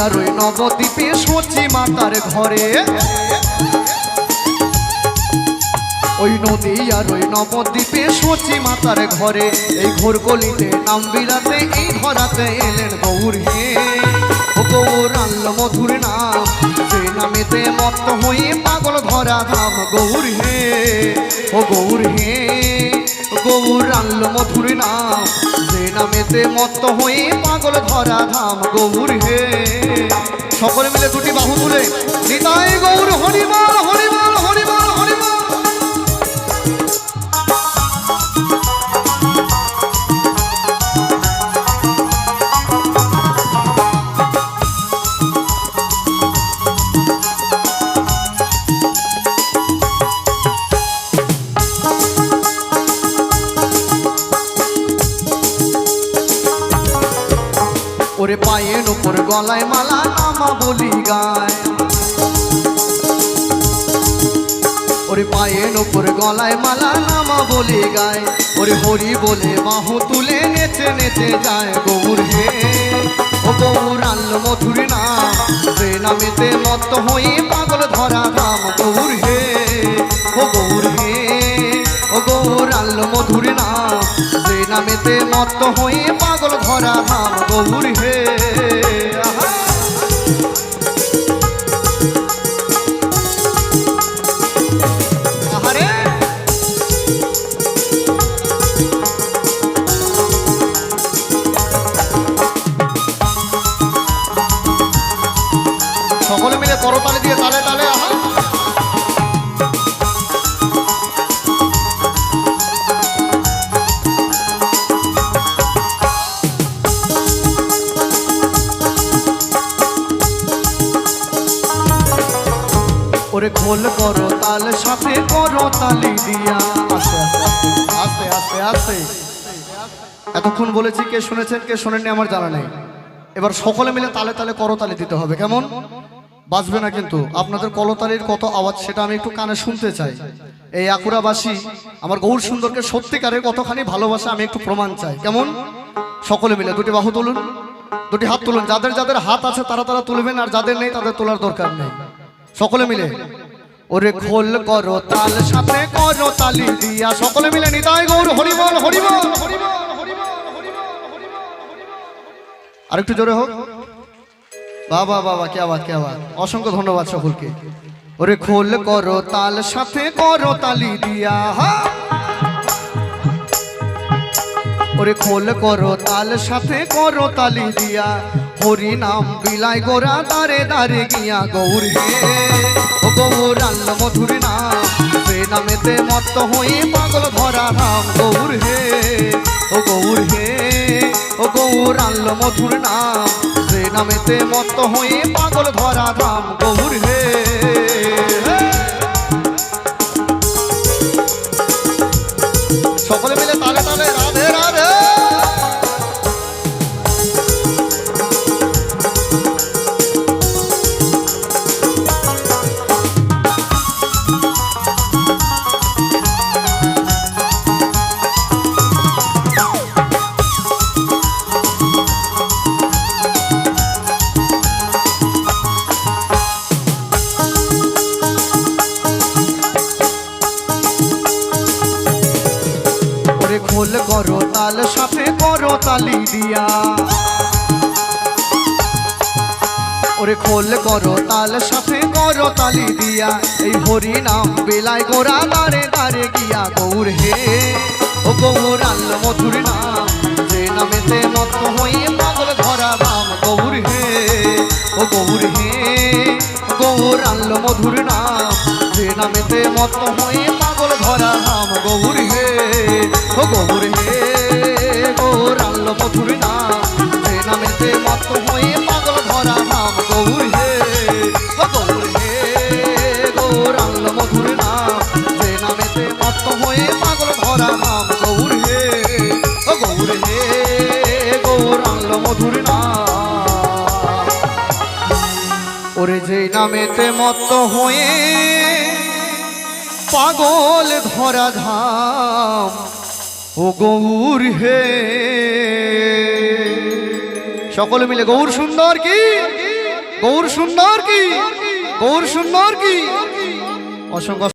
আর ওই নবদ্বীপে সচি মাতার ঘরে, ওই নদী আর ওই নবদ্বীপে সচি মাতার ঘরে, এই ঘোর কলিতে নাম বিলাতে এই ধরাতে এলেন গৌর হে। ও গৌর আনল মধুর নাম, সে নামেতে মত্ত হয়ে পাগল ধরা ধাম গৌর হে। ও গৌর হে, গৌর আনল মধুর নাম, সে নামেতে মত্ত হয়ে পাগল ধরা ধাম গৌর হে। সকলে মিলে দুটি বাহু তুলে নিতাই গৌর হরিবল হরিবল হরিবল হরিবল। ওরে পায়ের উপর গলায় মালা নামা বলি গায়, ওরে পায়ের উপর গলায় মালা নামা বলি গায়, ওরে হরি বলে বাহু তুলে নেচে নেচে যায় গৌর হে। ও গৌর আনল মধুর নাম, সে নামেতে মত্ত হয়ে পাগল ধরা ধাম গৌর হে। ও গৌর হে, ও গৌর আনল মধুর নাম, সে নামেতে মত্ত হয়ে পাগল ধরা ধাম গৌর হে। সকলে মিলে করতালি দিয়ে তালে তালে আহা। ওরে খোল করো তাল সাথে করো তালি দিয়া, আস্তে আস্তে আস্তে আস্তে আস্তে। এতক্ষণ বলেছি, কে শুনেছেন কে শোনেননি আমার জানা নেই। এবার সকলে মিলে তালে তালে করতালি দিতে হবে। কেমন বাজবে না কিন্তু, আপনাদের করতালির কত আওয়াজ সেটা আমি একটু কানে শুনতে চাই। এই আকুরাবাসী আমার গৌর সুন্দরকে সত্যিকারের কতখানি ভালোবাসা আমি একটু প্রমাণ চাই। কেমন সকলে মিলে দুটি বাহু তুলুন, দুটি হাত তুলুন। যাদের যাদের হাত আছে তারা তারা তুলবেন, আর যাদের নেই তাদের তোলার দরকার নেই। সকলে মিলে ওরে খোল করো তাল সাথে করো তালি দিয়া, সকলে মিলে নিতাই গৌর হরিবল হরিবল হরিবল। আরেকটু জোরে হোক, বাবা বাবা কে আওয়াজ কে আওয়াজ। অসংখ্য ধন্যবাদ সকলকে। ওরে খোল করো তাল সাথে করো তালি দিয়া, ওরে খোল করো তাল সাথে করো তালি দিয়া, হরি নাম বিলাই গোরা দারে দারে গিয়া গৌর হে। ও গৌর আনল মধুর নাম, সে নামেতে মত্ত হয়ে পাগল ধরা ধাম গৌর হে। ও গৌর হে, ও গৌর আনল মধুর নাম, সে নামেতে মত্ত হয়ে পাগল ধরা ধাম গৌর হে। সকলে মিলে তালে তালে রাধে রাধে। খোল করো তাল সাথে করো তালি দিয়া, ওরে খোল করো তাল সাথে করো তালি দিয়া, এই হরি নাম বেলায় গোরা দারে দারে গিয়া গৌর হে। ও গৌর আনল মধুর নাম, যে নামেতে মত্ত হয়ে পাগল ধরা ধাম গৌর হে। ও গৌর হে, গৌর আনল মধুর নাম, যে নামেতে মত্ত হয়ে পাগল ধরা ধাম গৌর হে। ও গৌর হে, গৌর আনল মধুর নাম, যে নামেতে মত্ত হয়ে পাগল ধরা ধাম গৌর হে। ও গৌর হে, গৌর আনল মধুর নাম, যে নামেতে মত্ত হয়ে পাগল ধরা ধাম গৌর হে। ও গৌর হে, গৌর আনল মধুর নাম, ওরে যে নামেতে মত্ত হয়ে পাগল ধরা ধাম ও গৌর হে। সকলে মিলে গৌর সুন্দর কি গৌর সুন্দর কি, গৌর সুন্দর কি। অসংখ্য